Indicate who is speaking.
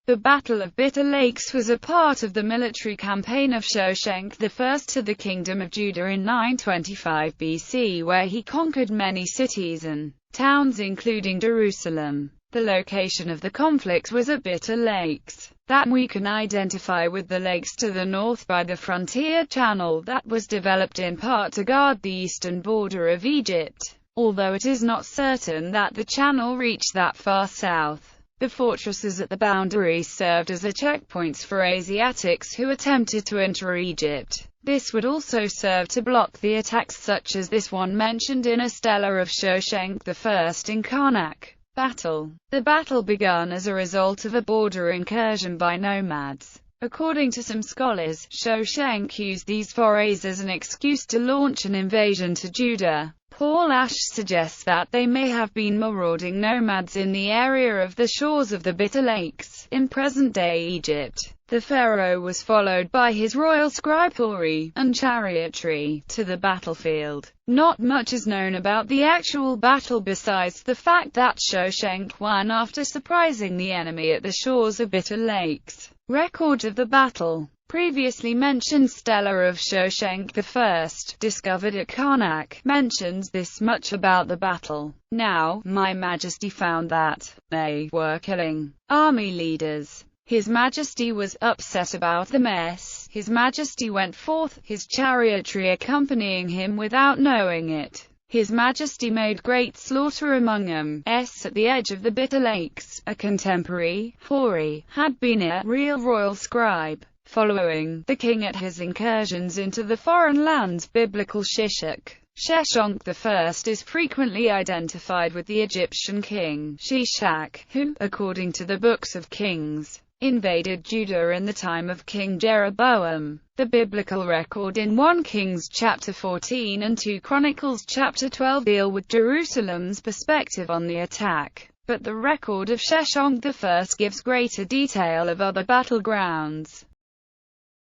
Speaker 1: The Battle of Bitter Lakes was a part of the military campaign of Shoshenq I to the Kingdom of Judah in 925 BC, where he conquered many cities and towns including Jerusalem. The location of the conflict was at Bitter Lakes, that we can identify with the lakes to the north by the frontier channel that was developed in part to guard the eastern border of Egypt, although it is not certain that the channel reached that far south. The fortresses at the boundaries served as checkpoints for Asiatics who attempted to enter Egypt. This would also serve to block the attacks such as this one mentioned in a stela of Shoshenq I in Karnak. Battle. The battle began as a result of a border incursion by nomads. According to some scholars, Shoshenq used these forays as an excuse to launch an invasion to Judah. Paul Ash suggests that they may have been marauding nomads in the area of the shores of the Bitter Lakes, in present-day Egypt. The pharaoh was followed by his royal scribatory and chariotry to the battlefield. Not much is known about the actual battle besides the fact that Shoshenq won after surprising the enemy at the shores of Bitter Lakes. Record of the battle. Previously mentioned stela of Shoshenq I, discovered at Karnak, mentions this much about the battle. Now, my Majesty found that they were killing army leaders. His Majesty was upset about the mess. His Majesty went forth, his chariotry accompanying him without knowing it. His Majesty made great slaughter among them. At the edge of the Bitter Lakes, a contemporary, Hori, had been a real royal scribe. Following the king at his incursions into the foreign lands, biblical Shishak, Sheshonq I is frequently identified with the Egyptian king Shishak, who, according to the books of Kings, invaded Judah in the time of King Jeroboam. The biblical record in 1 Kings chapter 14 and 2 Chronicles chapter 12 deal with Jerusalem's perspective on the attack, but the record of Sheshonq I gives greater detail of other battlegrounds.